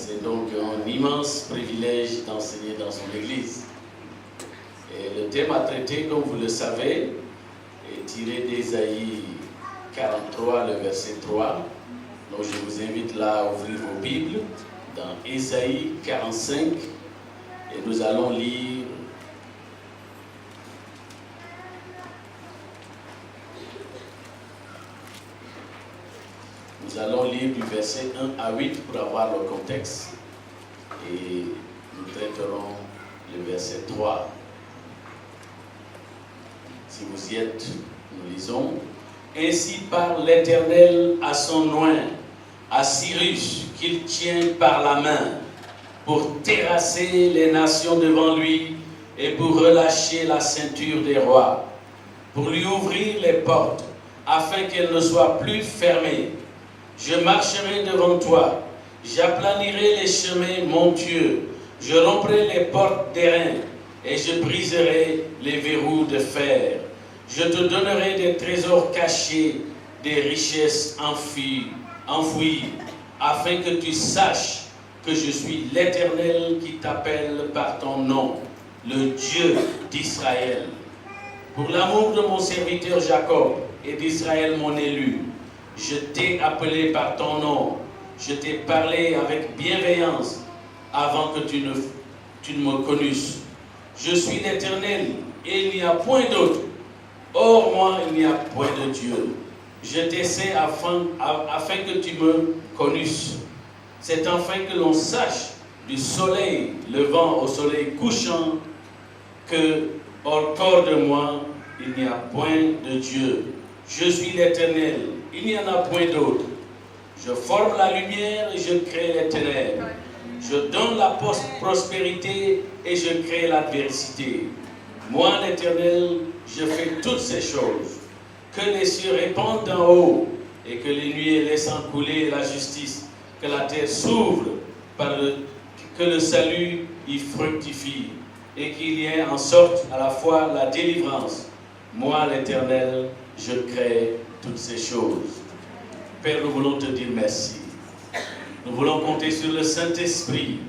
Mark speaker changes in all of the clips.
Speaker 1: C'est donc un immense privilège d'enseigner dans son église. Et le thème à traiter, comme vous le savez, est tiré d'Ésaïe 43, le verset 3. Donc je vous invite là à ouvrir vos Bibles dans Ésaïe 45 et nous allons lire du verset 1 à 8 pour avoir le contexte. Et nous traiterons le verset 3. Si vous y êtes, nous lisons. Ainsi parle l'Éternel à son oint, à Cyrus, qu'il tient par la main, pour terrasser les nations devant lui et pour relâcher la ceinture des rois, pour lui ouvrir les portes, afin qu'elles ne soient plus fermées. Je marcherai devant toi, j'aplanirai les chemins montueux, je romprai les portes d'airain et je briserai les verrous de fer. Je te donnerai des trésors cachés, des richesses enfouies, afin que tu saches que je suis l'Éternel qui t'appelle par ton nom, le Dieu d'Israël. Pour l'amour de mon serviteur Jacob et d'Israël mon élu, je t'ai appelé par ton nom, je t'ai parlé avec bienveillance avant que tu ne me connusses. Je suis l'Éternel et il n'y a point d'autre. Hors moi, il n'y a point de Dieu. Je t'essaie afin que tu me connusses. C'est afin que l'on sache du soleil levant au soleil couchant que hors corps de moi, il n'y a point de Dieu. Je suis l'Éternel, il n'y en a point d'autre. Je forme la lumière et je crée les ténèbres. Je donne la prospérité et je crée l'adversité. Moi, l'Éternel, je fais toutes ces choses. Que les cieux répandent d'en haut et que les nuées laissent couler la justice. Que la terre s'ouvre, que le salut y fructifie et qu'il y ait en sorte à la fois la délivrance. Moi, l'Éternel, je crée toutes ces choses. Père, nous voulons te dire merci. Nous voulons compter sur le Saint-Esprit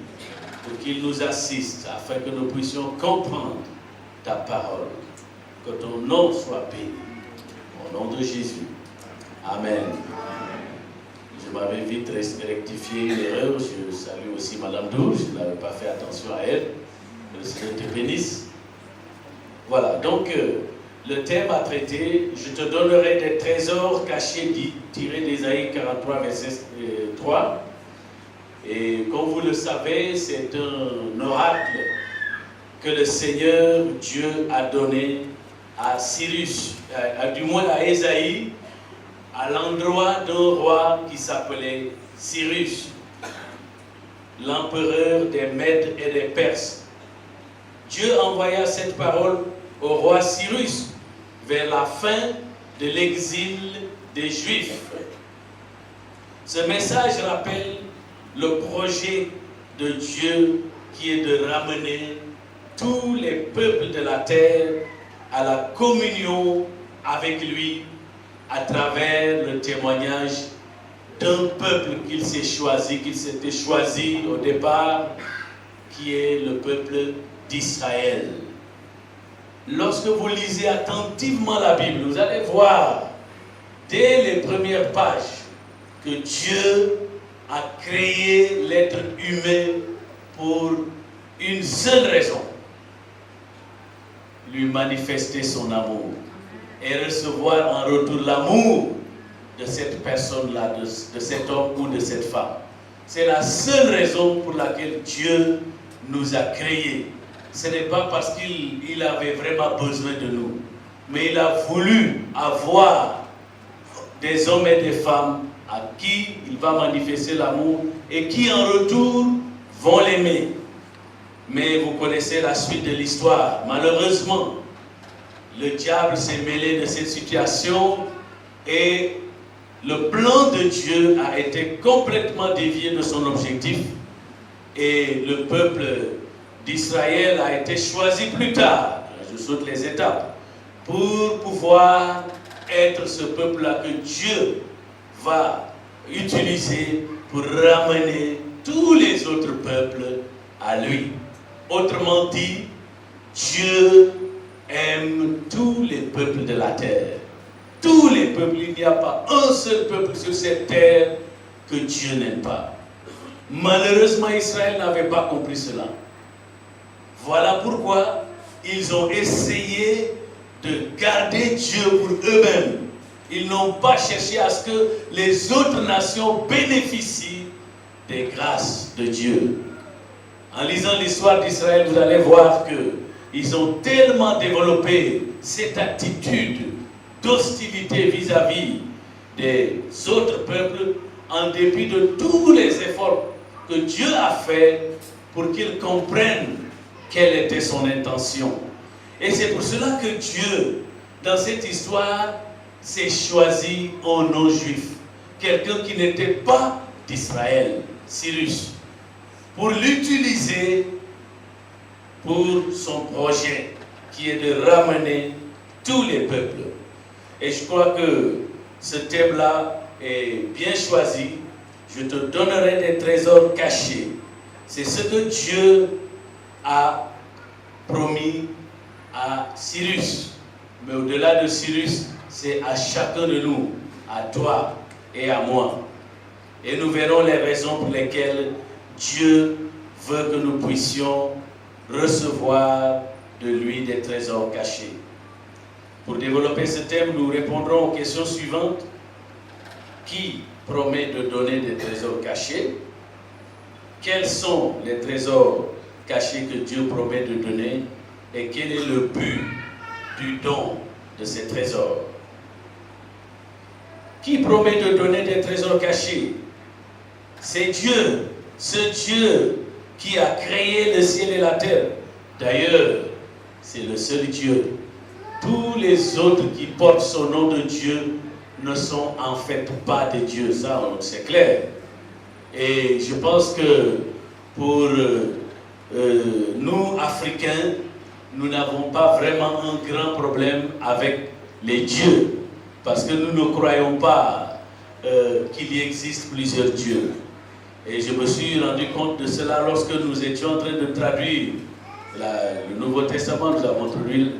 Speaker 1: pour qu'il nous assiste afin que nous puissions comprendre ta parole. Que ton nom soit béni. Au nom de Jésus. Amen. Je m'avais vite rectifié l'erreur. Je salue aussi Madame Douche. Je n'avais pas fait attention à elle. Que le Seigneur te bénisse. Voilà, donc le thème à traiter, je te donnerai des trésors cachés, tiré d'Ésaïe 43, verset 3. Et comme vous le savez, c'est un oracle que le Seigneur Dieu a donné à Cyrus, du moins à Ésaïe, à l'endroit d'un roi qui s'appelait Cyrus, l'empereur des Mèdes et des Perses. Dieu envoya cette parole au roi Cyrus vers la fin de l'exil des Juifs. Ce message rappelle le projet de Dieu qui est de ramener tous les peuples de la terre à la communion avec lui à travers le témoignage d'un peuple qu'il s'était choisi au départ, qui est le peuple d'Israël. Lorsque vous lisez attentivement la Bible, vous allez voir dès les premières pages que Dieu a créé l'être humain pour une seule raison: lui manifester son amour et recevoir en retour l'amour de cette personne-là, de cet homme ou de cette femme. C'est la seule raison pour laquelle Dieu nous a créés. Ce n'est pas parce qu'il avait vraiment besoin de nous, mais il a voulu avoir des hommes et des femmes à qui il va manifester l'amour et qui en retour vont l'aimer. Mais vous connaissez la suite de l'histoire. Malheureusement, le diable s'est mêlé de cette situation et le plan de Dieu a été complètement dévié de son objectif. Et le peuple d'Israël a été choisi plus tard, je saute les étapes, pour pouvoir être ce peuple-là que Dieu va utiliser pour ramener tous les autres peuples à lui. Autrement dit, Dieu aime tous les peuples de la terre. Tous les peuples, il n'y a pas un seul peuple sur cette terre que Dieu n'aime pas. Malheureusement, Israël n'avait pas compris cela. Voilà pourquoi ils ont essayé de garder Dieu pour eux-mêmes. Ils n'ont pas cherché à ce que les autres nations bénéficient des grâces de Dieu. En lisant l'histoire d'Israël, vous allez voir qu'ils ont tellement développé cette attitude d'hostilité vis-à-vis des autres peuples, en dépit de tous les efforts que Dieu a fait pour qu'ils comprennent quelle était son intention. Et c'est pour cela que Dieu, dans cette histoire, s'est choisi un non-juif, quelqu'un qui n'était pas d'Israël, Cyrus, pour l'utiliser pour son projet, qui est de ramener tous les peuples. Et je crois que ce thème-là est bien choisi. Je te donnerai des trésors cachés. C'est ce que Dieu a promis à Cyrus. Mais au-delà de Cyrus, c'est à chacun de nous, à toi et à moi. Et nous verrons les raisons pour lesquelles Dieu veut que nous puissions recevoir de lui des trésors cachés. Pour développer ce thème, nous répondrons aux questions suivantes. Qui promet de donner des trésors cachés? Quels sont les trésors cachés que Dieu promet de donner? Et quel est le but du don de ces trésors? Qui promet de donner des trésors cachés? C'est Dieu, ce Dieu qui a créé le ciel et la terre. D'ailleurs, c'est le seul Dieu. Tous les autres qui portent son nom de Dieu ne sont en fait pas des dieux, ça c'est clair. Et je pense que pour nous, Africains, nous n'avons pas vraiment un grand problème avec les dieux, parce que nous ne croyons pas qu'il y existe plusieurs dieux. Et je me suis rendu compte de cela lorsque nous étions en train de traduire le Nouveau Testament. Nous avons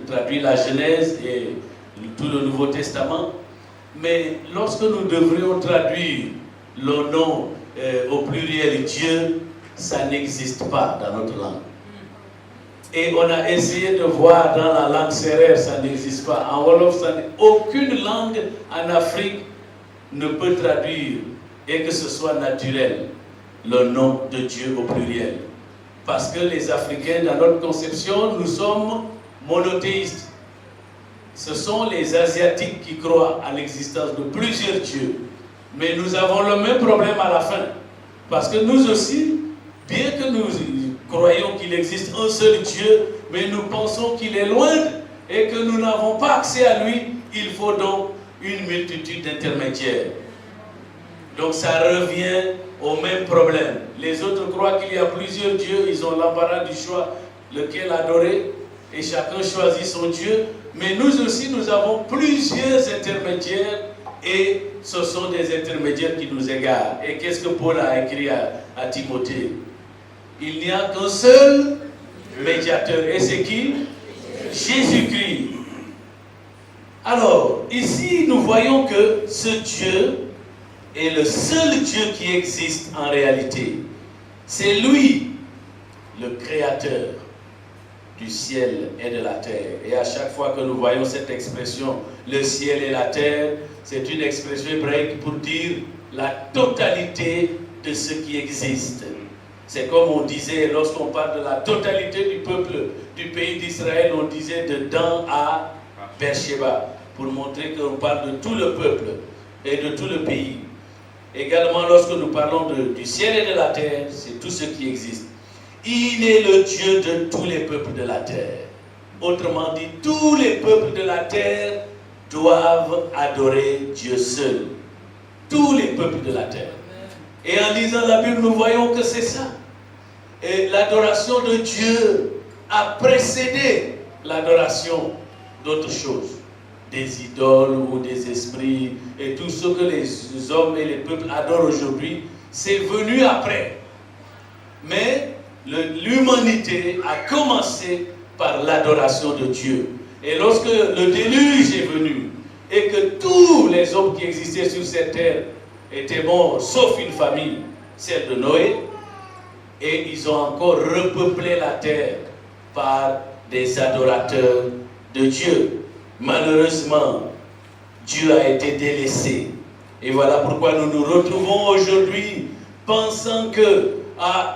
Speaker 1: traduit la Genèse et tout le Nouveau Testament. Mais lorsque nous devrions traduire le nom au pluriel Dieu, ça n'existe pas dans notre langue. Et on a essayé de voir dans la langue sérère, ça n'existe pas. En Wolof, aucune langue en Afrique ne peut traduire, et que ce soit naturel, le nom de Dieu au pluriel. Parce que les Africains, dans notre conception, nous sommes monothéistes. Ce sont les Asiatiques qui croient à l'existence de plusieurs dieux. Mais nous avons le même problème à la fin. Parce que nous aussi, bien que nous croyons qu'il existe un seul Dieu, mais nous pensons qu'il est loin et que nous n'avons pas accès à lui, il faut donc une multitude d'intermédiaires. Donc ça revient au même problème. Les autres croient qu'il y a plusieurs dieux, ils ont l'embarras du choix, lequel adorer, et chacun choisit son Dieu. Mais nous aussi, nous avons plusieurs intermédiaires, et ce sont des intermédiaires qui nous égarent. Et qu'est-ce que Paul a écrit à Timothée? Il n'y a qu'un seul médiateur, et c'est qui? Jésus-Christ. Alors, ici, nous voyons que ce Dieu est le seul Dieu qui existe en réalité. C'est lui, le créateur du ciel et de la terre. Et à chaque fois que nous voyons cette expression, le ciel et la terre, c'est une expression hébraïque pour dire la totalité de ce qui existe. C'est comme on disait, lorsqu'on parle de la totalité du peuple du pays d'Israël, on disait de Dan à Beersheba, pour montrer qu'on parle de tout le peuple et de tout le pays. Également, lorsque nous parlons du ciel et de la terre, c'est tout ce qui existe. Il est le Dieu de tous les peuples de la terre. Autrement dit, tous les peuples de la terre doivent adorer Dieu seul. Tous les peuples de la terre. Et en lisant la Bible, nous voyons que c'est ça. Et l'adoration de Dieu a précédé l'adoration d'autres choses. Des idoles ou des esprits et tout ce que les hommes et les peuples adorent aujourd'hui, c'est venu après. Mais l'humanité a commencé par l'adoration de Dieu. Et lorsque le déluge est venu, et que tous les hommes qui existaient sur cette terre étaient morts, sauf une famille, celle de Noé, et ils ont encore repeuplé la terre par des adorateurs de Dieu. Malheureusement, Dieu a été délaissé. Et voilà pourquoi nous nous retrouvons aujourd'hui pensant que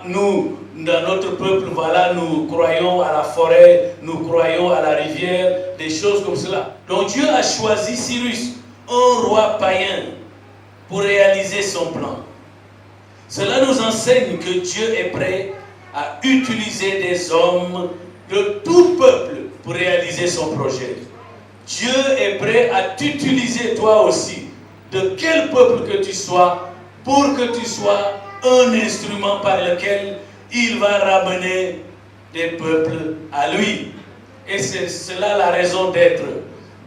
Speaker 1: nous, dans notre peuple, voilà, nous croyons à la forêt, nous croyons à la rivière, des choses comme cela. Donc Dieu a choisi Cyrus, un roi païen, pour réaliser son plan. Cela nous enseigne que Dieu est prêt à utiliser des hommes de tout peuple pour réaliser son projet. Dieu est prêt à t'utiliser toi aussi, de quel peuple que tu sois, pour que tu sois un instrument par lequel il va ramener des peuples à lui. Et c'est cela la raison d'être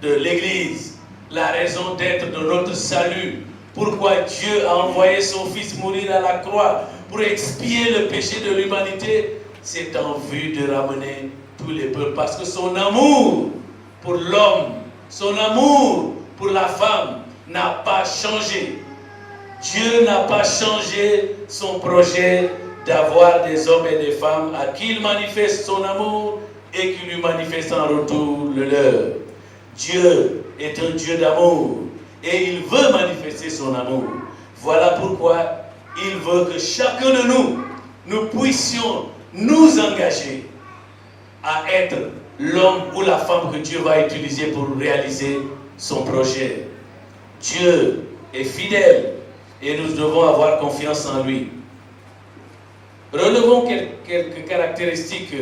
Speaker 1: de l'Église, la raison d'être de notre salut. Pourquoi Dieu a envoyé son Fils mourir à la croix pour expier le péché de l'humanité, c'est en vue de ramener tous les peuples. Parce que son amour pour l'homme, son amour pour la femme n'a pas changé. Dieu n'a pas changé son projet d'avoir des hommes et des femmes à qui il manifeste son amour et qui lui manifeste en retour le leur. Dieu est un Dieu d'amour et il veut manifester son amour. Voilà pourquoi il veut que chacun de nous puissions nous engager à être l'homme ou la femme que Dieu va utiliser pour réaliser son projet. Dieu est fidèle et nous devons avoir confiance en lui. Relevons quelques caractéristiques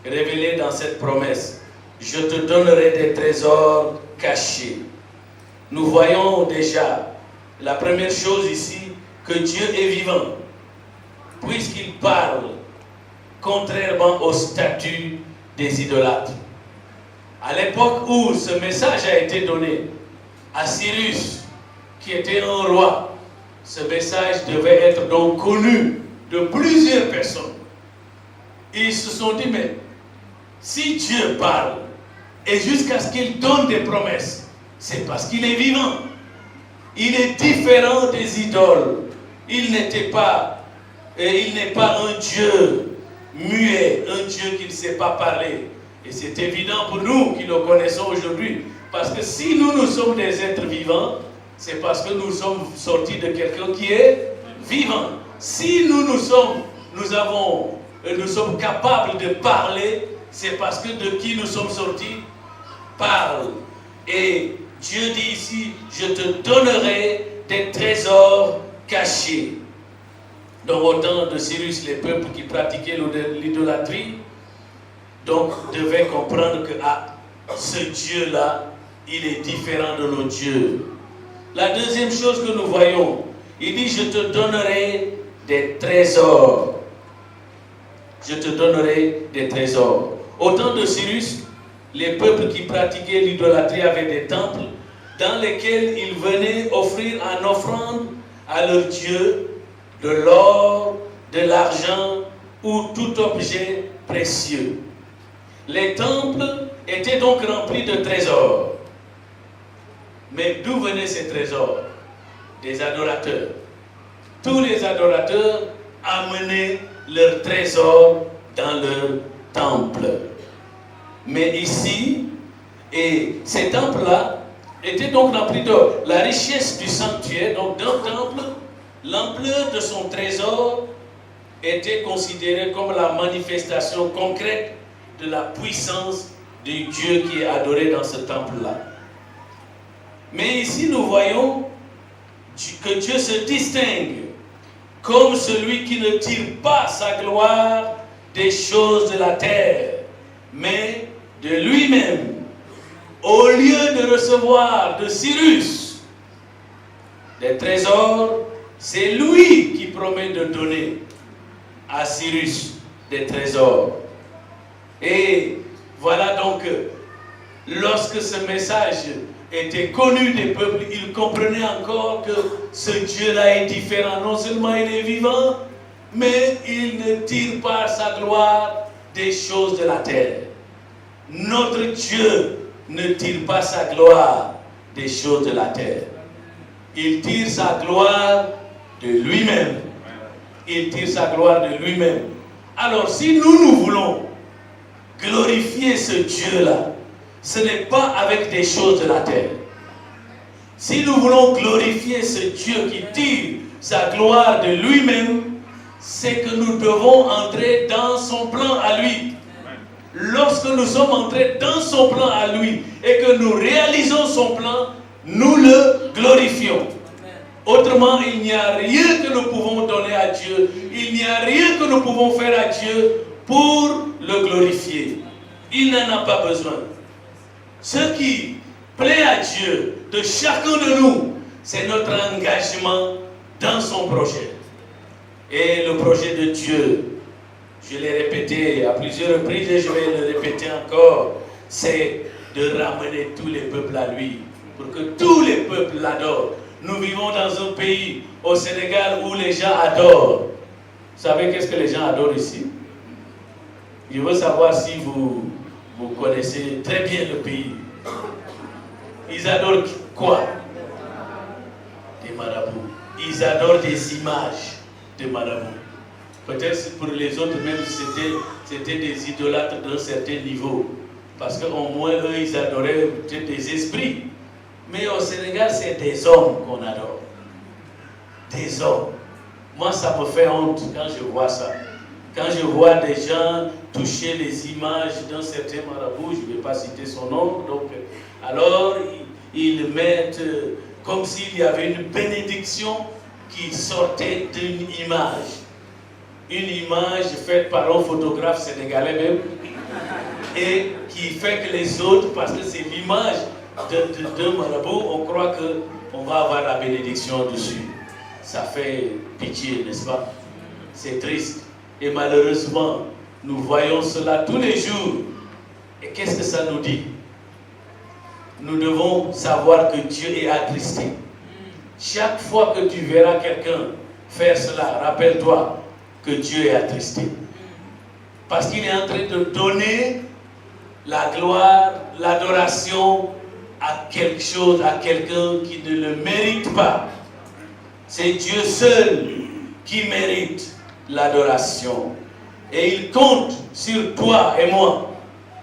Speaker 1: révélées dans cette promesse. Je te donnerai des trésors cachés. Nous voyons déjà la première chose ici, que Dieu est vivant, puisqu'il parle contrairement au statut des idolâtres. À l'époque où ce message a été donné à Cyrus, qui était un roi, ce message devait être donc connu de plusieurs personnes. Ils se sont dit, mais si Dieu parle, et jusqu'à ce qu'il donne des promesses, c'est parce qu'il est vivant. Il est différent des idoles. Il n'est pas un Dieu muet, un Dieu qui ne sait pas parler. Et c'est évident pour nous qui le connaissons aujourd'hui. Parce que si nous sommes des êtres vivants, c'est parce que nous sommes sortis de quelqu'un qui est vivant. Si nous sommes capables de parler, c'est parce que de qui nous sommes sortis parle. Et Dieu dit ici, je te donnerai des trésors cachés. Donc au temps de Cyrus, les peuples qui pratiquaient l'idolâtrie, donc devaient comprendre que ce Dieu-là, il est différent de nos dieux. La deuxième chose que nous voyons, il dit, je te donnerai des trésors. Je te donnerai des trésors. Au temps de Cyrus, les peuples qui pratiquaient l'idolâtrie avaient des temples dans lesquels ils venaient offrir en offrande à leur Dieu de l'or, de l'argent ou tout objet précieux. Les temples étaient donc remplis de trésors. Mais d'où venaient ces trésors? Des adorateurs. Tous les adorateurs amenaient leurs trésors dans leur temple. Mais ici, et ces temples-là étaient donc remplis d'or. La richesse du sanctuaire, donc d'un temple, l'ampleur de son trésor était considérée comme la manifestation concrète de la puissance du Dieu qui est adoré dans ce temple-là. Mais ici, nous voyons que Dieu se distingue comme celui qui ne tire pas sa gloire des choses de la terre, mais de lui-même. Au lieu de recevoir de Cyrus des trésors, c'est lui qui promet de donner à Cyrus des trésors. Et voilà donc, lorsque ce message était connu des peuples, ils comprenaient encore que ce Dieu-là est différent. Non seulement il est vivant, mais il ne tire pas sa gloire des choses de la terre. Notre Dieu ne tire pas sa gloire des choses de la terre. Il tire sa gloire de lui-même. Il tire sa gloire de lui-même. Alors si nous voulons glorifier ce Dieu-là, ce n'est pas avec des choses de la terre. Si nous voulons glorifier ce Dieu qui tire sa gloire de lui-même, c'est que nous devons entrer dans son plan à lui. Lorsque nous sommes entrés dans son plan à lui et que nous réalisons son plan, nous le glorifions. Autrement, il n'y a rien que nous pouvons donner à Dieu. Il n'y a rien que nous pouvons faire à Dieu pour le glorifier. Il n'en a pas besoin. Ce qui plaît à Dieu de chacun de nous, c'est notre engagement dans son projet. Et le projet de Dieu, je l'ai répété à plusieurs reprises et je vais le répéter encore, c'est de ramener tous les peuples à lui, pour que tous les peuples l'adorent. Nous vivons dans un pays, au Sénégal, où les gens adorent. Vous savez qu'est-ce que les gens adorent ici? Je veux savoir si vous connaissez très bien le pays. Ils adorent quoi? Des marabouts. Ils adorent des images de marabouts. Peut-être pour les autres même, c'était des idolâtres d'un certain niveau. Parce qu'au moins, eux, ils adoraient peut-être des esprits. Mais au Sénégal, c'est des hommes qu'on adore. Des hommes. Moi, ça me fait honte quand je vois ça. Quand je vois des gens toucher les images d'un certain marabout, je ne vais pas citer son nom, donc, alors ils mettent comme s'il y avait une bénédiction qui sortait d'une image. Une image faite par un photographe sénégalais même, et qui fait que les autres, parce que c'est l'image d'un marabout, on croit qu'on va avoir la bénédiction dessus. Ça fait pitié, n'est-ce pas? C'est triste. Et malheureusement, nous voyons cela tous les jours. Et qu'est-ce que ça nous dit? Nous devons savoir que Dieu est attristé. Chaque fois que tu verras quelqu'un faire cela, rappelle-toi que Dieu est attristé. Parce qu'il est en train de donner la gloire, l'adoration à quelque chose, à quelqu'un qui ne le mérite pas. C'est Dieu seul qui mérite l'adoration. Et il compte sur toi et moi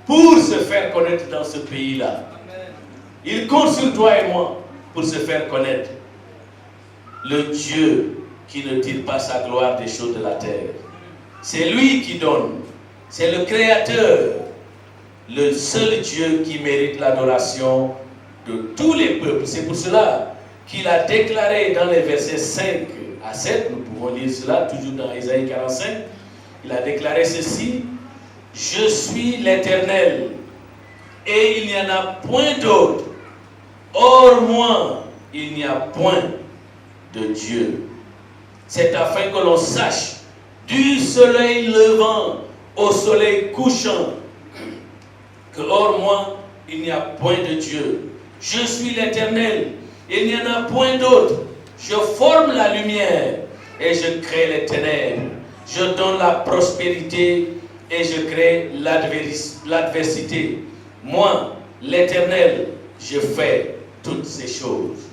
Speaker 1: pour se faire connaître dans ce pays-là. Il compte sur toi et moi pour se faire connaître. Le Dieu qui ne tire pas sa gloire des choses de la terre. C'est lui qui donne. C'est le Créateur. Le seul Dieu qui mérite l'adoration de tous les peuples. C'est pour cela qu'il a déclaré dans les versets 5 à 7, nous pouvons lire cela toujours dans Ésaïe 45, il a déclaré ceci: je suis l'Éternel et il n'y en a point d'autre. Hors moi, il n'y a point de Dieu. C'est afin que l'on sache du soleil levant au soleil couchant que hors moi, il n'y a point de Dieu. Je suis l'Éternel, il n'y en a point d'autre. Je forme la lumière et je crée les ténèbres. Je donne la prospérité et je crée l'adversité. Moi, l'Éternel, je fais toutes ces choses.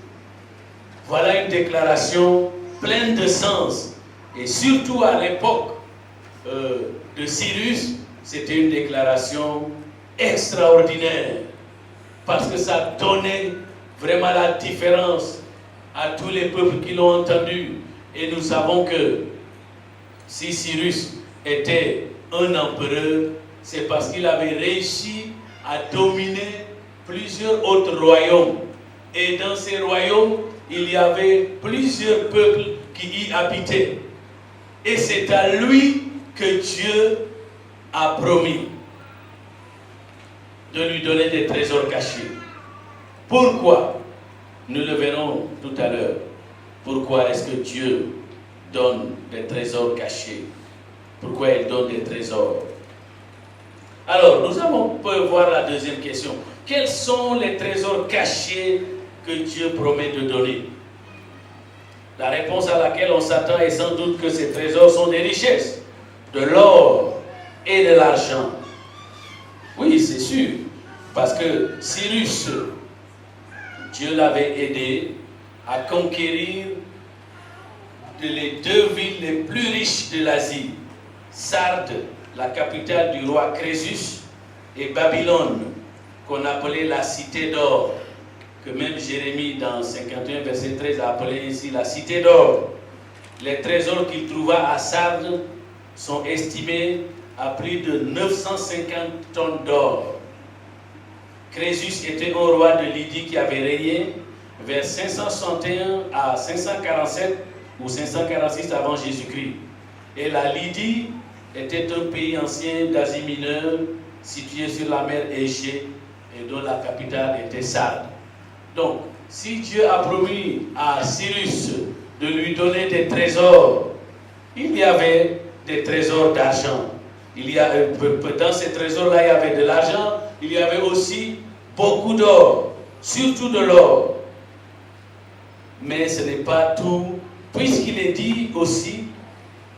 Speaker 1: Voilà une déclaration pleine de sens. Et surtout à l'époque de Cyrus, c'était une déclaration extraordinaire. Parce que ça donnait vraiment la différence à tous les peuples qui l'ont entendu. Et nous savons que si Cyrus était un empereur, c'est parce qu'il avait réussi à dominer plusieurs autres royaumes. Et dans ces royaumes, il y avait plusieurs peuples qui y habitaient. Et c'est à lui que Dieu a promis de lui donner des trésors cachés. Pourquoi? Nous le verrons tout à l'heure. Pourquoi est-ce que Dieu donne des trésors cachés? Pourquoi il donne des trésors? Alors, nous allons voir la deuxième question. Quels sont les trésors cachés que Dieu promet de donner? La réponse à laquelle on s'attend est sans doute que ces trésors sont des richesses, de l'or et de l'argent. Oui, c'est sûr, parce que Cyrus, Dieu l'avait aidé à conquérir les deux villes les plus riches de l'Asie, Sardes, la capitale du roi Crésus, et Babylone, qu'on appelait la cité d'or, que même Jérémie dans 51 verset 13 a appelé ici la cité d'or. Les trésors qu'il trouva à Sardes sont estimés à plus de 950 tonnes d'or. Crésus était un roi de Lydie qui avait régné vers 561 à 547 ou 546 avant Jésus-Christ. Et la Lydie était un pays ancien d'Asie mineure situé sur la mer Égée et dont la capitale était Sardes. Donc, si Dieu a promis à Cyrus de lui donner des trésors, il y avait des trésors d'argent. Dans ces trésors-là, il y avait de l'argent, il y avait aussi beaucoup d'or, surtout de l'or. Mais ce n'est pas tout, puisqu'il est dit aussi,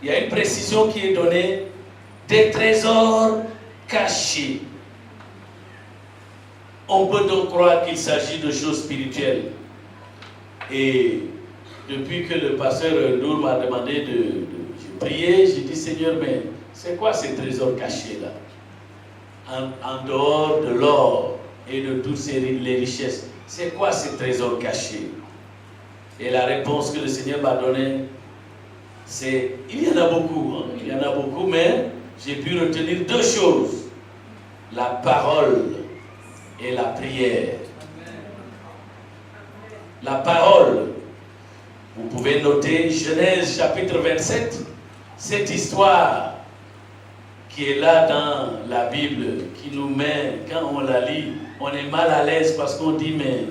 Speaker 1: il y a une précision qui est donnée, des trésors cachés. On peut donc croire qu'il s'agit de choses spirituelles. Et depuis que le pasteur Nour m'a demandé de prier, j'ai dit, Seigneur, mais c'est quoi ces trésors cachés-là? En dehors de l'or et de toutes les richesses, c'est quoi ces trésors cachés? Et la réponse que le Seigneur m'a donnée, c'est, il y en a beaucoup, hein, il y en a beaucoup, mais j'ai pu retenir deux choses. La parole et la prière. La parole, vous pouvez noter Genèse chapitre 27, cette histoire qui est là dans la Bible, qui nous met, quand on la lit, on est mal à l'aise parce qu'on dit, mais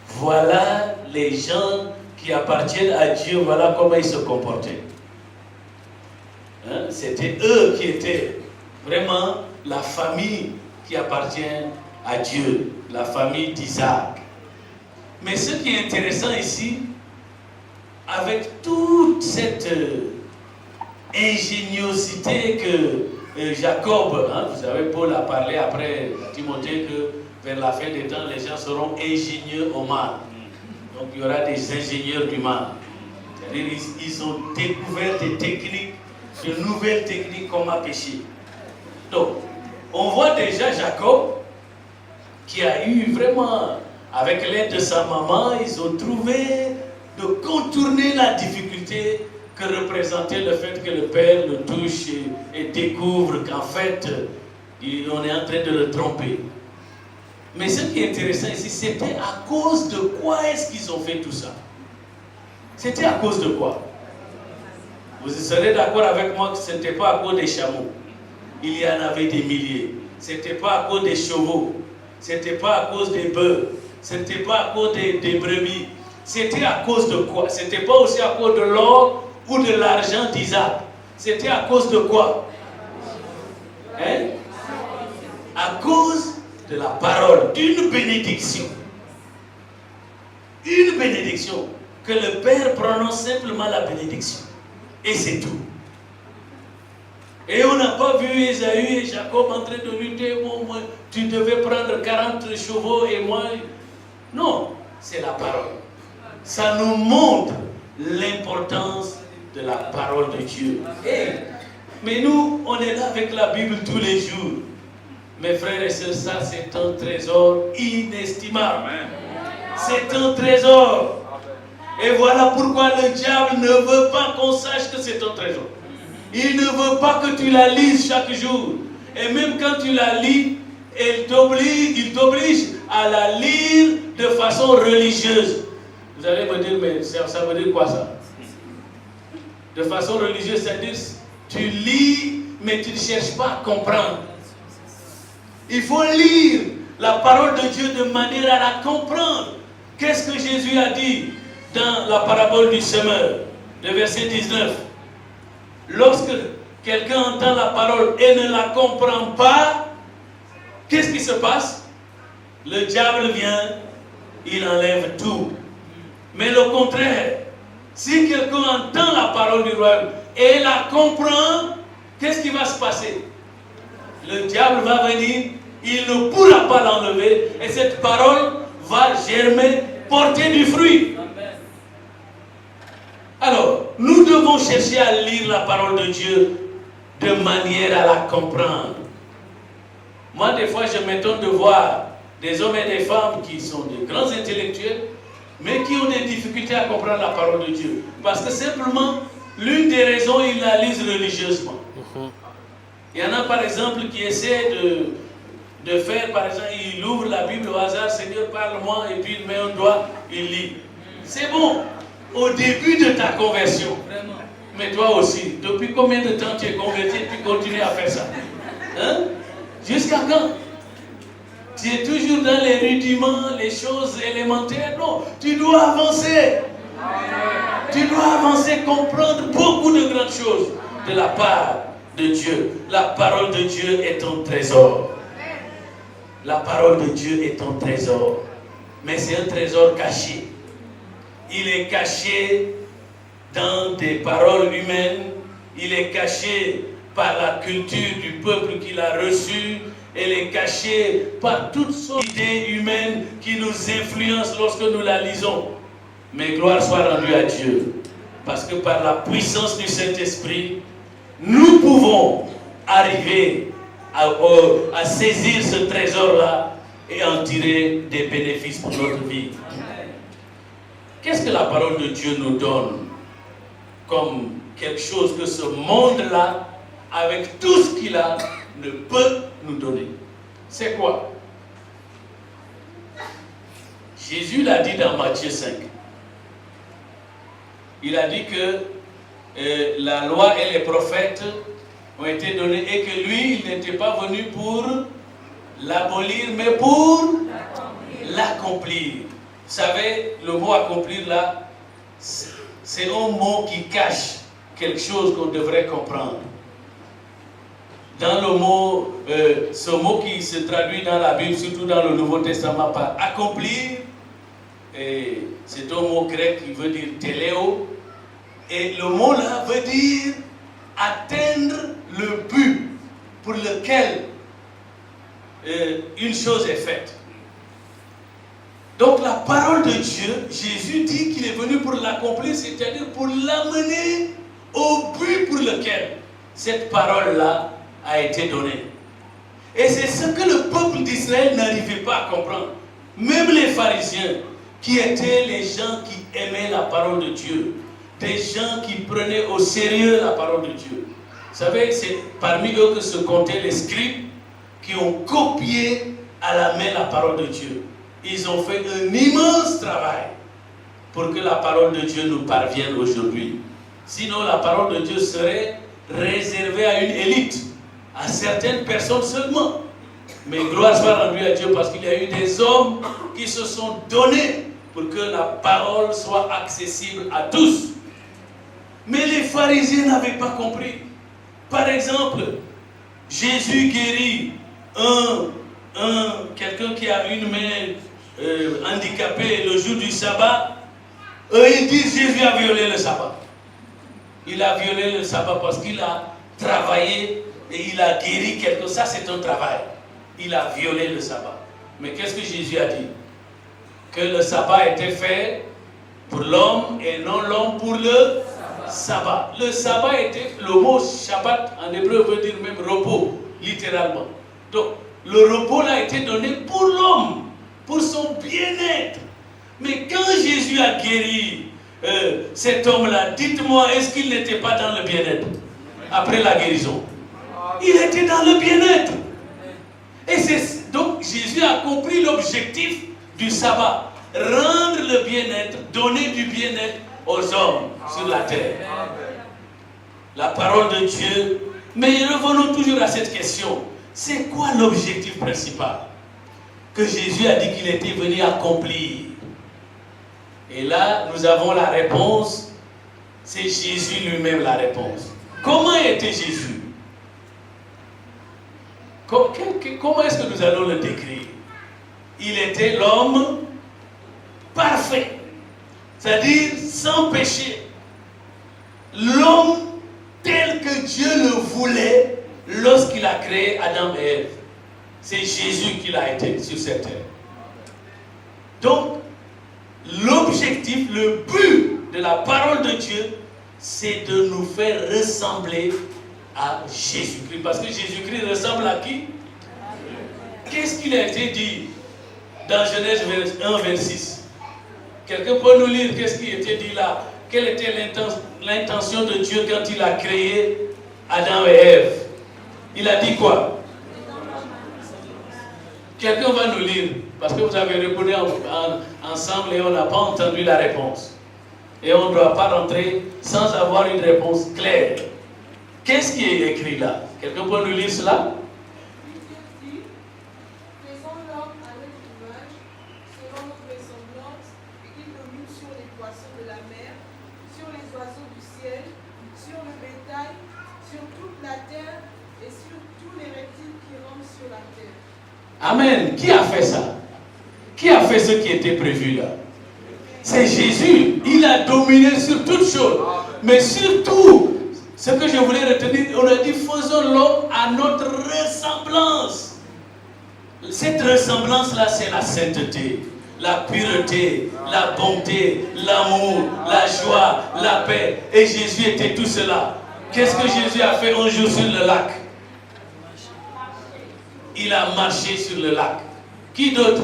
Speaker 1: voilà les gens qui appartiennent à Dieu, voilà comment ils se comportaient. Hein? C'était eux qui étaient vraiment la famille qui appartient à Dieu, la famille d'Isaac. Mais ce qui est intéressant ici, avec toute cette ingéniosité que Jacob, hein, vous savez, Paul a parlé après à Timothée que vers la fin des temps, les gens seront ingénieux au mal. Donc il y aura des ingénieurs du mal. C'est-à-dire ils ont découvert des techniques, de nouvelles techniques comment pécher. Donc, on voit déjà Jacob qui a eu vraiment, avec l'aide de sa maman, ils ont trouvé de contourner la difficulté que représentait le fait que le père le touche et découvre qu'en fait, on est en train de le tromper. Mais ce qui est intéressant ici, c'était à cause de quoi est-ce qu'ils ont fait tout ça? C'était à cause de quoi? Vous serez d'accord avec moi que ce n'était pas à cause des chameaux. Il y en avait des milliers. Ce n'était pas à cause des chevaux. Ce n'était pas à cause des bœufs. Ce n'était pas à cause des brebis. C'était à cause de quoi? Ce n'était pas aussi à cause de l'or ou de l'argent d'Isaac. C'était à cause de quoi? Hein? À cause de la parole, d'une bénédiction. Une bénédiction. Que le Père prononce simplement la bénédiction. Et c'est tout. Et on n'a pas vu Ésaü et Jacob en train de lutter. Bon, moi, tu devais prendre 40 chevaux et moi. Non, c'est la parole. Ça nous montre l'importance de la parole de Dieu. Mais nous, on est là avec la Bible tous les jours. Mes frères et sœurs, ça c'est un trésor inestimable. C'est un trésor. Et voilà pourquoi le diable ne veut pas qu'on sache que c'est un trésor. Il ne veut pas que tu la lises chaque jour. Et même quand tu la lis, il t'oblige à la lire de façon religieuse. Vous allez me dire, mais ça veut dire quoi ça? De façon religieuse, c'est-à-dire, tu lis, mais tu ne cherches pas à comprendre. Il faut lire la parole de Dieu de manière à la comprendre. Qu'est-ce que Jésus a dit dans la parabole du semeur, le verset 19? Lorsque quelqu'un entend la parole et ne la comprend pas, qu'est-ce qui se passe? Le diable vient, il enlève tout. Mais le contraire, Si quelqu'un entend la parole du royaume et la comprend, qu'est-ce qui va se passer? Le diable va venir, il ne pourra pas l'enlever et cette parole va germer, porter du fruit. Alors, nous devons chercher à lire la parole de Dieu de manière à la comprendre. Moi, des fois, je m'étonne de voir des hommes et des femmes qui sont de grands intellectuels, mais qui ont des difficultés à comprendre la parole de Dieu. Parce que simplement, l'une des raisons, ils la lisent religieusement. Il y en a, par exemple, qui essaient de faire, par exemple, il ouvre la Bible au hasard, Seigneur, parle-moi, et puis il met un doigt, il lit. C'est bon, au début de ta conversion. Mais toi aussi, depuis combien de temps tu es converti et tu continues à faire ça? Hein? Jusqu'à quand? Tu es toujours dans les rudiments, les choses élémentaires. Non, tu dois avancer. Tu dois avancer, comprendre beaucoup de grandes choses de la part de Dieu. La parole de Dieu est ton trésor. La parole de Dieu est ton trésor. Mais c'est un trésor caché. Il est caché dans des paroles humaines. Il est caché par la culture du peuple qu'il a reçu. Elle est cachée par toutes sortes d'idées humaines qui nous influencent lorsque nous la lisons. Mais gloire soit rendue à Dieu. Parce que par la puissance du Saint-Esprit, nous pouvons arriver à saisir ce trésor-là et en tirer des bénéfices pour notre vie. Qu'est-ce que la parole de Dieu nous donne comme quelque chose que ce monde-là, avec tout ce qu'il a, ne peut nous donner? C'est quoi? Jésus l'a dit dans Matthieu 5. Il a dit que la loi et les prophètes ont été donnés et que lui, il n'était pas venu pour l'abolir, mais pour l'accomplir. Vous savez, le mot accomplir là, c'est un mot qui cache quelque chose qu'on devrait comprendre. Dans le mot, ce mot qui se traduit dans la Bible, surtout dans le Nouveau Testament par accomplir, c'est un mot grec qui veut dire téléo, et le mot là veut dire atteindre le but pour lequel une chose est faite. Donc la parole de Dieu, Jésus dit qu'il est venu pour l'accomplir, c'est-à-dire pour l'amener au but pour lequel cette parole-là a été donnée. Et c'est ce que le peuple d'Israël n'arrivait pas à comprendre. Même les pharisiens, qui étaient les gens qui aimaient la parole de Dieu, des gens qui prenaient au sérieux la parole de Dieu. Vous savez, c'est parmi eux que se comptaient les scribes qui ont copié à la main la parole de Dieu. Ils ont fait un immense travail pour que la parole de Dieu nous parvienne aujourd'hui. Sinon, la parole de Dieu serait réservée à une élite, à certaines personnes seulement. Mais gloire soit rendue à Dieu parce qu'il y a eu des hommes qui se sont donnés pour que la parole soit accessible à tous. Mais les pharisiens n'avaient pas compris. Par exemple, Jésus guérit quelqu'un qui a une main handicapée le jour du sabbat. Eux, ils disent Jésus a violé le sabbat. Il a violé le sabbat parce qu'il a travaillé et il a guéri quelqu'un. Ça, c'est un travail. Il a violé le sabbat. Mais qu'est-ce que Jésus a dit? Que le sabbat était fait pour l'homme et non l'homme pour le sabbat. Le sabbat était, le mot Shabbat en hébreu veut dire même repos, littéralement. Donc, le repos là a été donné pour l'homme, pour son bien-être. Mais quand Jésus a guéri cet homme-là, dites-moi, est-ce qu'il n'était pas dans le bien-être après la guérison? Il était dans le bien-être. Et c'est donc Jésus a compris l'objectif du sabbat. Rendre le bien-être, donner du bien-être aux hommes sur la terre. La parole de Dieu. Mais revenons toujours à cette question. C'est quoi l'objectif principal que Jésus a dit qu'il était venu accomplir? Et là, nous avons la réponse. C'est Jésus lui-même la réponse. Comment était Jésus? Comment est-ce que nous allons le décrire? Il était l'homme parfait, c'est-à-dire sans péché. l'homme tel que Dieu le voulait lorsqu'il a créé Adam et Ève. C'est Jésus qui l'a été sur cette terre. Donc, l'objectif, le but de la parole de Dieu, c'est de nous faire ressembler à Jésus-Christ. Parce que Jésus-Christ ressemble à qui? Qu'est-ce qu'il a été dit dans Genèse 1, 26? Quelqu'un peut nous lire qu'est-ce qui était dit là? Quelle était l'intention de Dieu quand il a créé Adam et Ève? Il a dit quoi? Quelqu'un va nous lire, parce que vous avez répondu ensemble et on n'a pas entendu la réponse. Et on ne doit pas rentrer sans avoir une réponse claire. Qu'est-ce qui est écrit là? Quelqu'un peut nous lire cela?
Speaker 2: Faisons l'homme à notre image, selon notre ressemblance, et qu'il domine sur les poissons de la mer, sur les oiseaux du ciel, sur le bétail, sur toute la terre et sur tous les reptiles qui rampent sur la terre.
Speaker 1: Amen. Qui a fait ça? Qui a fait ce qui était prévu là? C'est Jésus. Il a dominé sur toutes choses. Mais surtout, ce que je voulais retenir, on a dit faisons l'homme à notre ressemblance. Cette ressemblance-là, c'est la sainteté, la pureté, la bonté, l'amour, la joie, la paix. Et Jésus était tout cela. Qu'est-ce que Jésus a fait un jour sur le lac? Il a marché sur le lac. Qui d'autre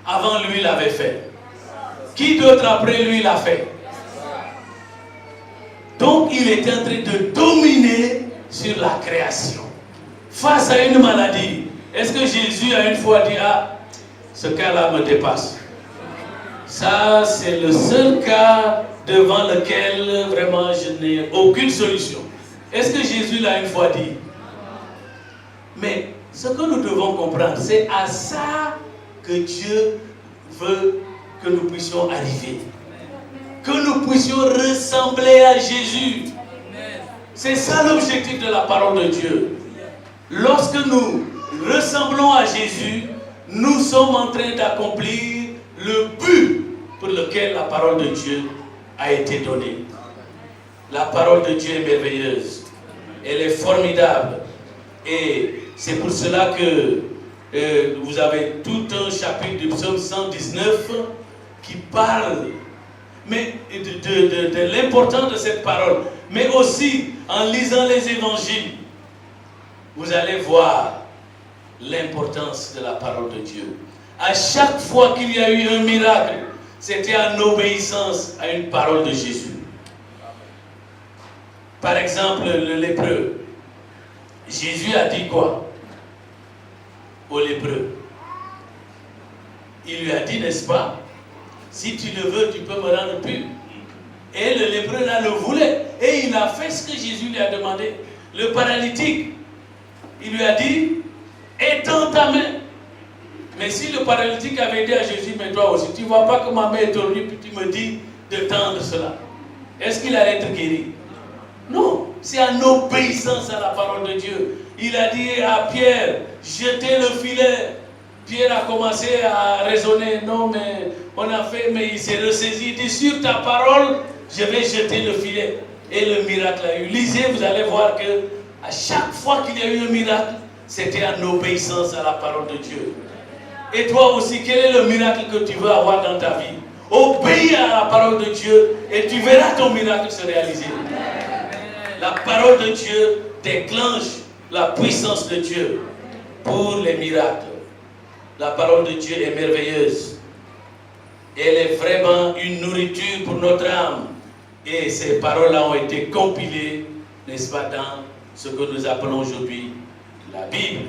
Speaker 1: avant lui l'avait fait? Qui d'autre après lui l'a fait? Donc il était en train de dominer sur la création. Face à une maladie, est-ce que Jésus a une fois dit, ah, ce cas-là me dépasse? Ça, c'est le seul cas devant lequel vraiment je n'ai aucune solution. Est-ce que Jésus l'a une fois dit? Mais ce que nous devons comprendre, c'est à ça que Dieu veut que nous puissions arriver. Que nous puissions ressembler à Jésus. C'est ça l'objectif de la parole de Dieu. Lorsque nous ressemblons à Jésus, nous sommes en train d'accomplir le but pour lequel la parole de Dieu a été donnée. La parole de Dieu est merveilleuse. Elle est formidable. Et c'est pour cela que vous avez tout un chapitre du psaume 119 qui parle de l'importance de cette parole. Mais aussi, en lisant les évangiles, vous allez voir l'importance de la parole de Dieu. À chaque fois qu'il y a eu un miracle, c'était en obéissance à une parole de Jésus. Par exemple, le lépreux. Jésus a dit quoi au lépreux? Il lui a dit, n'est-ce pas, si tu le veux, tu peux me rendre pur. Et le lépreux là le voulait. Et il a fait ce que Jésus lui a demandé. Le paralytique, il lui a dit, étends ta main. Mais si le paralytique avait dit à Jésus, mais toi aussi, tu ne vois pas que ma main est tordue, puis tu me dis de tendre cela. Est-ce qu'il allait être guéri? Non, c'est en obéissance à la parole de Dieu. Il a dit à Pierre, jetez le filet. Pierre a commencé à raisonner, non mais on a fait, mais il s'est ressaisi. Il dit, sur ta parole, je vais jeter le filet. Et le miracle a eu. Lisez, vous allez voir que à chaque fois qu'il y a eu un miracle, c'était en obéissance à la parole de Dieu. Et toi aussi, quel est le miracle que tu veux avoir dans ta vie? Obéis à la parole de Dieu et tu verras ton miracle se réaliser. La parole de Dieu déclenche la puissance de Dieu pour les miracles. La parole de Dieu est merveilleuse. Elle est vraiment une nourriture pour notre âme. Et ces paroles-là ont été compilées, n'est-ce pas, dans ce que nous appelons aujourd'hui la Bible.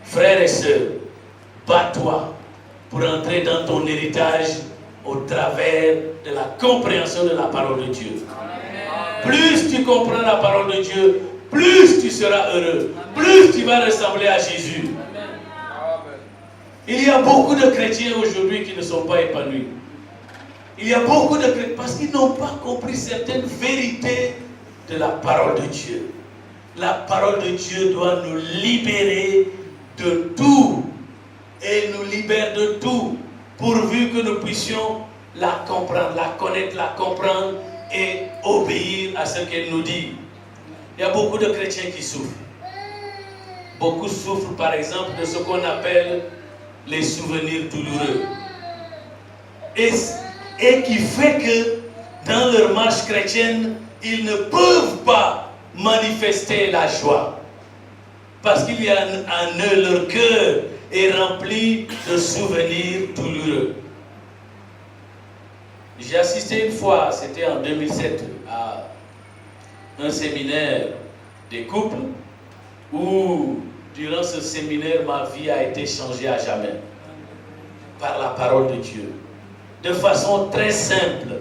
Speaker 1: Frères et sœurs, bats-toi pour entrer dans ton héritage au travers de la compréhension de la parole de Dieu. Plus tu comprends la parole de Dieu, plus tu seras heureux, plus tu vas ressembler à Jésus. Il y a beaucoup de chrétiens aujourd'hui qui ne sont pas épanouis. Il y a beaucoup de chrétiens parce qu'ils n'ont pas compris certaines vérités de la parole de Dieu. La parole de Dieu doit nous libérer de tout. Et nous libère de tout, pourvu que nous puissions la comprendre, la connaître, la comprendre et obéir à ce qu'elle nous dit. Il y a beaucoup de chrétiens qui souffrent. Beaucoup souffrent par exemple de ce qu'on appelle les souvenirs douloureux. Et qui fait que dans leur marche chrétienne, ils ne peuvent pas manifester la joie. Parce qu'il y a en eux, leur cœur est rempli de souvenirs douloureux. J'ai assisté une fois, c'était en 2007, à un séminaire des couples où, durant ce séminaire, ma vie a été changée à jamais par la parole de Dieu, de façon très simple.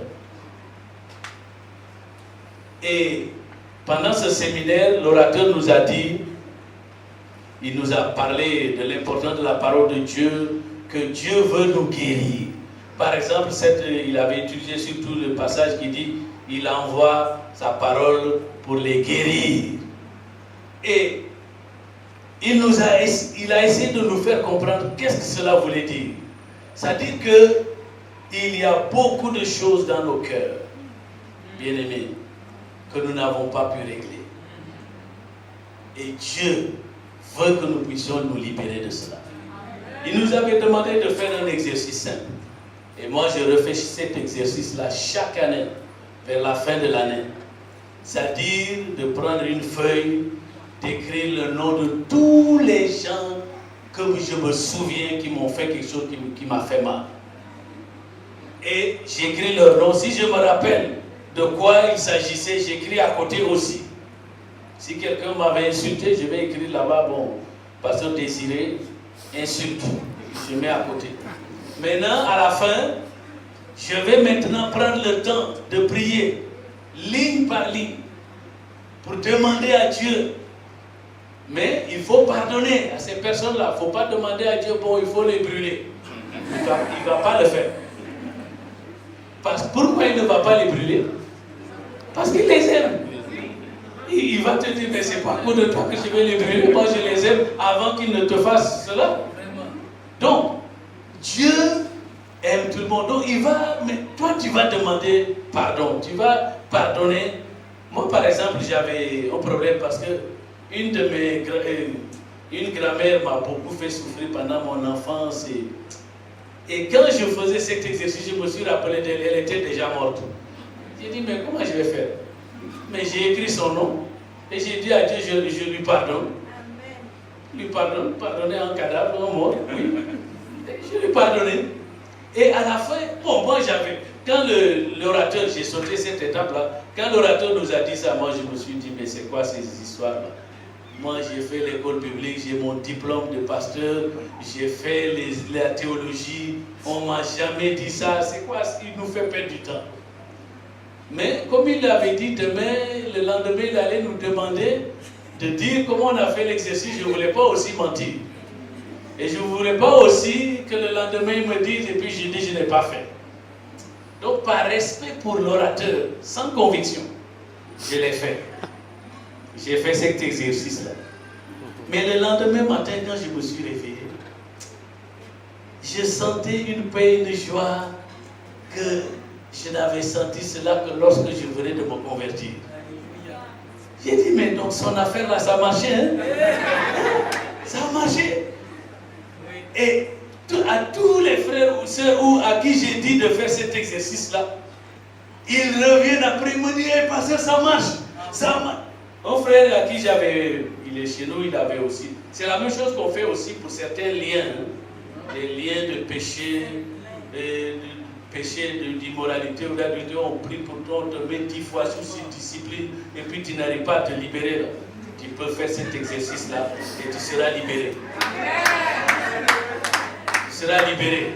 Speaker 1: Et pendant ce séminaire, l'orateur nous a dit, il nous a parlé de l'importance de la parole de Dieu, que Dieu veut nous guérir. Par exemple, il avait utilisé surtout le passage qui dit « Il envoie sa parole pour les guérir ». Et il a essayé de nous faire comprendre qu'est-ce que cela voulait dire. C'est-à-dire qu'il y a beaucoup de choses dans nos cœurs, bien-aimés, que nous n'avons pas pu régler. Et Dieu veut que nous puissions nous libérer de cela. Il nous avait demandé de faire un exercice simple. Et moi, je refais cet exercice-là chaque année, vers la fin de l'année. C'est-à-dire de prendre une feuille, d'écrire le nom de tous les gens que je me souviens qui m'ont fait quelque chose qui m'a fait mal. Et j'écris leur nom. Si je me rappelle de quoi il s'agissait, j'écris à côté aussi. Si quelqu'un m'avait insulté, je vais écrire là-bas, bon, Pasteur Désiré, insulte. Je mets à côté. Maintenant, à la fin, je vais maintenant prendre le temps de prier, ligne par ligne, pour demander à Dieu. Mais il faut pardonner à ces personnes-là. Il ne faut pas demander à Dieu, bon, il faut les brûler. Il ne va pas le faire. Pourquoi il ne va pas les brûler? Parce qu'il les aime. Il va te dire, mais c'est pas à cause de toi que je vais les brûler. Moi, je les aime avant qu'ils ne te fassent cela. Donc, Dieu aime tout le monde. Donc, mais toi, tu vas demander pardon. Tu vas pardonner. Moi, par exemple, j'avais un problème parce que une grand-mère m'a beaucoup fait souffrir pendant mon enfance. Et quand je faisais cet exercice, je me suis rappelé d'elle. Elle était déjà morte. J'ai dit, mais comment je vais faire? Mais j'ai écrit son nom et j'ai dit à Dieu, je lui pardonne. Lui pardonne, pardonner un cadavre, un mort, oui. Et je lui pardonnais. Et à la fin, bon, moi quand l'orateur, j'ai sauté cette étape-là, quand l'orateur nous a dit ça, moi je me suis dit, mais c'est quoi ces histoires-là? Moi j'ai fait l'école publique, j'ai mon diplôme de pasteur, j'ai fait la théologie, on ne m'a jamais dit ça, c'est quoi? Il nous fait perdre du temps. Mais comme il l'avait dit, le lendemain, il allait nous demander de dire comment on a fait l'exercice. Je ne voulais pas aussi mentir. Et je ne voulais pas aussi que le lendemain, il me dise, et puis je dis, je n'ai pas fait. Donc, par respect pour l'orateur, sans conviction, je l'ai fait. J'ai fait cet exercice-là. Mais le lendemain matin, quand je me suis réveillé, je sentais une paix, une joie que je n'avais senti cela que lorsque je venais de me convertir. J'ai dit, mais donc son affaire là, ça a marché, hein? Ça a marché. Et à tous les frères ou sœurs à qui j'ai dit de faire cet exercice-là, ils reviennent après, ils me disent, hey, pasteur, ça marche. Ça marche. Un frère à qui il est chez nous, il avait aussi. C'est la même chose qu'on fait aussi pour certains liens. Hein? Des liens de péché, d'immoralité ou d'adultère, on prie pour toi, on te met 10 fois sous cette discipline et puis tu n'arrives pas à te libérer. Là. Tu peux faire cet exercice-là et tu seras libéré. Tu seras libéré.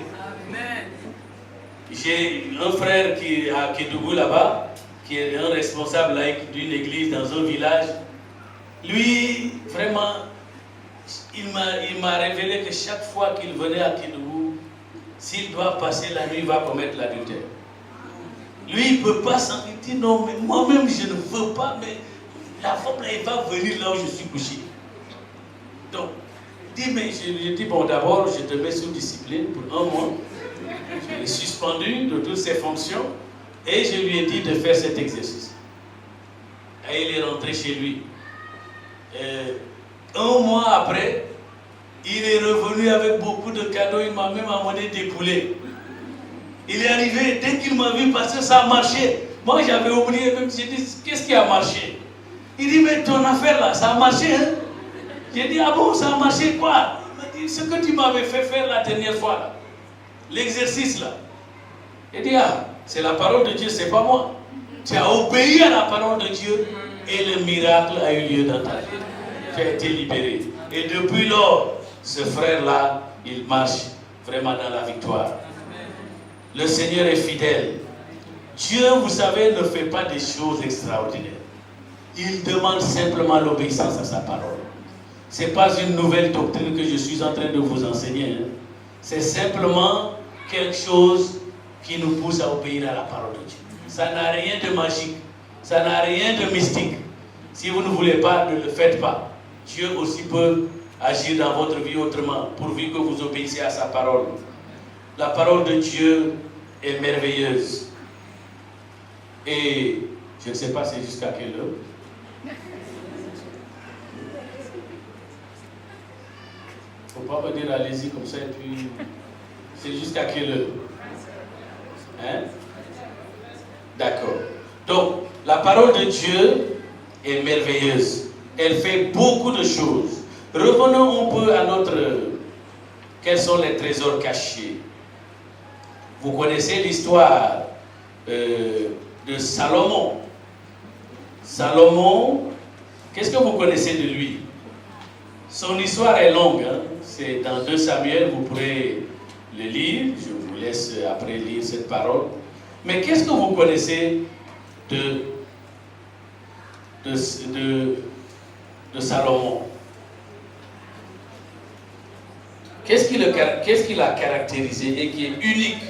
Speaker 1: J'ai un frère qui est à Kédougou là-bas, qui est un responsable laïque d'une église dans un village. Lui, vraiment, il m'a révélé que chaque fois qu'il venait à Kédougou, s'il doit passer la nuit, il va commettre l'adultère. Lui, il ne peut pas s'en dire, non, mais moi-même, je ne veux pas, mais la femme, là, il va venir là où je suis couché. Donc, je dis, bon, d'abord, je te mets sous discipline pour 1 mois. Je l'ai suspendu de toutes ses fonctions. Et je lui ai dit de faire cet exercice. Et il est rentré chez lui. Un mois après, il est revenu avec beaucoup de cadeaux. Il m'a même amené des poulets. Il est arrivé, dès qu'il m'a vu passer, ça a marché. Moi, j'avais oublié, même j'ai dit, qu'est-ce qui a marché? Il dit, mais ton affaire là, ça a marché, hein? J'ai dit, ah bon, ça a marché quoi? Il m'a dit, ce que tu m'avais fait faire la dernière fois, là, l'exercice là. Il dit, ah, c'est la parole de Dieu, c'est pas moi. Tu as obéi à la parole de Dieu et le miracle a eu lieu dans ta vie. Tu as été libéré. Et depuis lors, ce frère-là, il marche vraiment dans la victoire. Le Seigneur est fidèle. Dieu, vous savez, ne fait pas des choses extraordinaires. Il demande simplement l'obéissance à sa parole. Ce n'est pas une nouvelle doctrine que je suis en train de vous enseigner. Hein. C'est simplement quelque chose qui nous pousse à obéir à la parole de Dieu. Ça n'a rien de magique. Ça n'a rien de mystique. Si vous ne voulez pas, ne le faites pas. Dieu aussi peut agir dans votre vie autrement, pourvu que vous obéissez à sa parole. La parole de Dieu est merveilleuse. Et je ne sais pas c'est jusqu'à quelle heure. Il ne faut pas me dire allez-y comme ça et puis c'est jusqu'à quelle heure? Hein? D'accord. Donc, la parole de Dieu est merveilleuse. Elle fait beaucoup de choses. Revenons un peu à notre... Quels sont les trésors cachés? Vous connaissez l'histoire de Salomon. Salomon, qu'est-ce que vous connaissez de lui? Son histoire est longue. Hein? C'est dans 2 Samuel, vous pourrez le lire. Je vous laisse après lire cette parole. Mais qu'est-ce que vous connaissez de Salomon? Qu'est-ce qui l'a caractérisé et qui est unique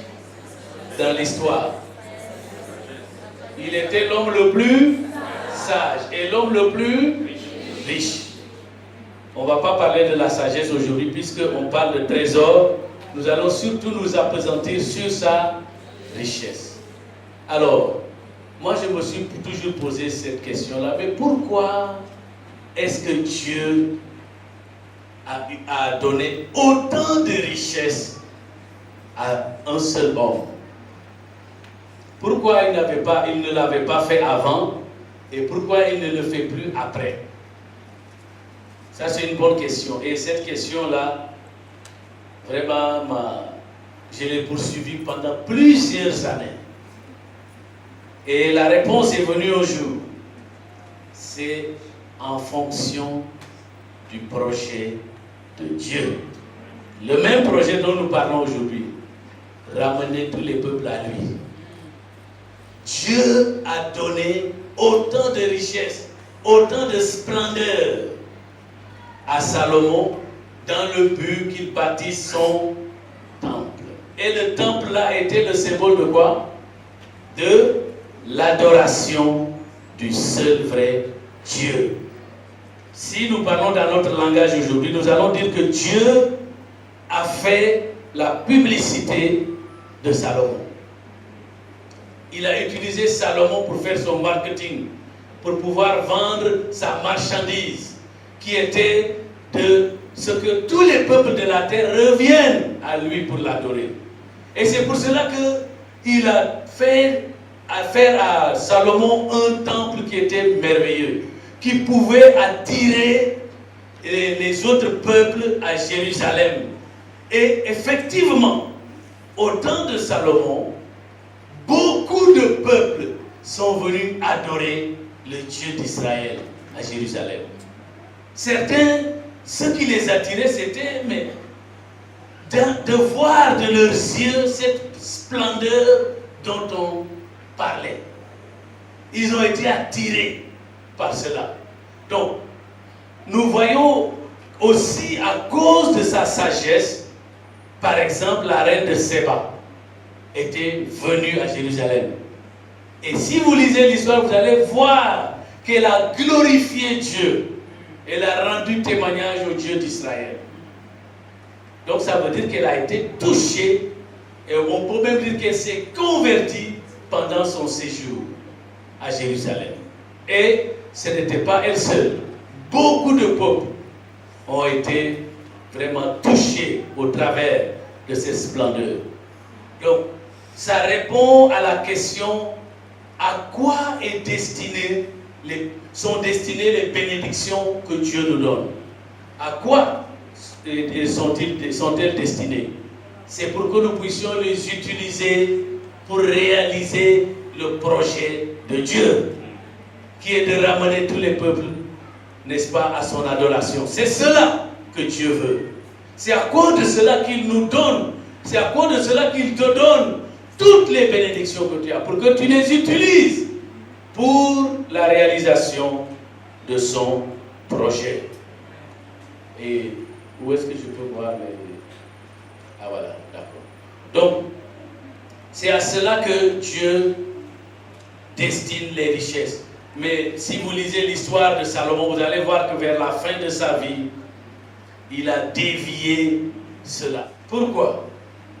Speaker 1: dans l'histoire? Il était l'homme le plus sage et l'homme le plus riche. On ne va pas parler de la sagesse aujourd'hui puisqu'on parle de trésor. Nous allons surtout nous appesantir sur sa richesse. Alors, moi je me suis toujours posé cette question-là. Mais pourquoi est-ce que Dieu a donné autant de richesses à un seul homme? Pourquoi il ne l'avait pas fait avant et pourquoi il ne le fait plus après? Ça, c'est une bonne question. Et cette question-là, vraiment, je l'ai poursuivie pendant plusieurs années. Et la réponse est venue un jour. C'est en fonction du projet de Dieu. Le même projet dont nous parlons aujourd'hui. Ramener tous les peuples à lui. Dieu a donné autant de richesses, autant de splendeur à Salomon dans le but qu'il bâtisse son temple. Et le temple là était le symbole de quoi? De l'adoration du seul vrai Dieu. Si nous parlons dans notre langage aujourd'hui, nous allons dire que Dieu a fait la publicité de Salomon. Il a utilisé Salomon pour faire son marketing, pour pouvoir vendre sa marchandise, qui était de ce que tous les peuples de la terre reviennent à lui pour l'adorer. Et c'est pour cela qu'il a fait faire à Salomon un temple qui était merveilleux, qui pouvait attirer les autres peuples à Jérusalem. Et effectivement, au temps de Salomon, beaucoup de peuples sont venus adorer le Dieu d'Israël à Jérusalem. Certains, ce qui les attirait, c'était de voir de leurs yeux cette splendeur dont on parlait. Ils ont été attirés par cela. Donc, nous voyons aussi à cause de sa sagesse, par exemple, la reine de Séba était venue à Jérusalem. Et si vous lisez l'histoire, vous allez voir qu'elle a glorifié Dieu. Elle a rendu témoignage au Dieu d'Israël. Donc ça veut dire qu'elle a été touchée, et on peut même dire qu'elle s'est convertie pendant son séjour à Jérusalem. Et ce n'était pas elle seule. Beaucoup de peuples ont été vraiment touchés au travers de cette splendeur. Donc, ça répond à la question à quoi sont destinées les bénédictions que Dieu nous donne. À quoi sont-elles destinées? C'est pour que nous puissions les utiliser pour réaliser le projet de Dieu, qui est de ramener tous les peuples, n'est-ce pas, à son adoration. C'est cela que Dieu veut. C'est à cause de cela qu'il nous donne, c'est à cause de cela qu'il te donne toutes les bénédictions que tu as, pour que tu les utilises pour la réalisation de son projet. Et où est-ce que je peux voir les... Ah voilà, d'accord. Donc, c'est à cela que Dieu destine les richesses. Mais si vous lisez l'histoire de Salomon, vous allez voir que vers la fin de sa vie, il a dévié cela. Pourquoi?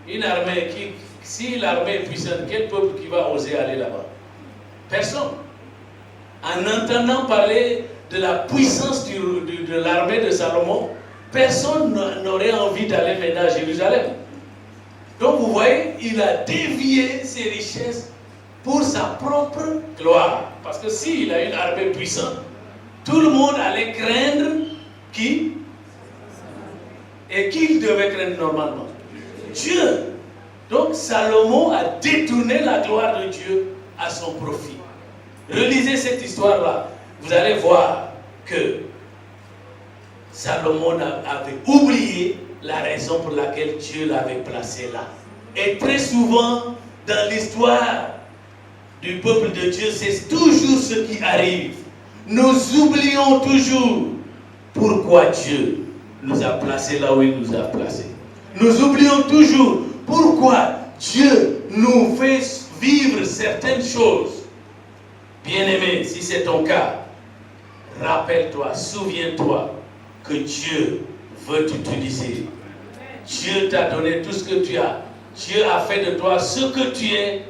Speaker 1: Une armée si l'armée est puissante, quel peuple qui va oser aller là-bas? Personne. En entendant parler de la puissance de l'armée de Salomon, personne n'aurait envie d'aller maintenant à Jérusalem. Donc vous voyez, il a dévié ses richesses pour sa propre gloire. Parce que s'il a une armée puissante, tout le monde allait craindre qui? Et qui devait craindre normalement? Dieu. Donc Salomon a détourné la gloire de Dieu à son profit. Relisez cette histoire-là. Vous allez voir que Salomon avait oublié la raison pour laquelle Dieu l'avait placé là. Et très souvent, dans l'histoire du peuple de Dieu, c'est toujours ce qui arrive. Nous oublions toujours pourquoi Dieu nous a placés là où il nous a placés. Nous oublions toujours pourquoi Dieu nous fait vivre certaines choses. Bien-aimé, si c'est ton cas, rappelle-toi, souviens-toi que Dieu veut t'utiliser. Dieu t'a donné tout ce que tu as. Dieu a fait de toi ce que tu es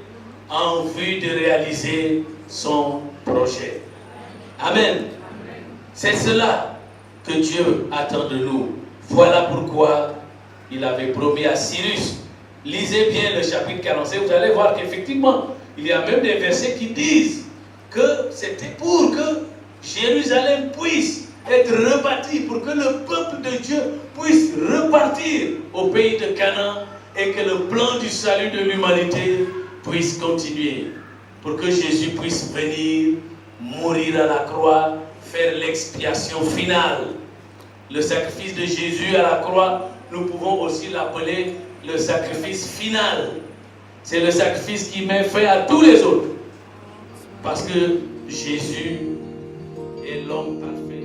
Speaker 1: en vue de réaliser son projet. Amen. C'est cela que Dieu attend de nous. Voilà pourquoi il avait promis à Cyrus. Lisez bien le chapitre 45, vous allez voir qu'effectivement, il y a même des versets qui disent que c'était pour que Jérusalem puisse être rebâtie, pour que le peuple de Dieu puisse repartir au pays de Canaan et que le plan du salut de l'humanité puisse continuer, pour que Jésus puisse venir, mourir à la croix, faire l'expiation finale. Le sacrifice de Jésus à la croix, nous pouvons aussi l'appeler le sacrifice final. C'est le sacrifice qui met fin à tous les autres. Parce que Jésus est l'homme parfait.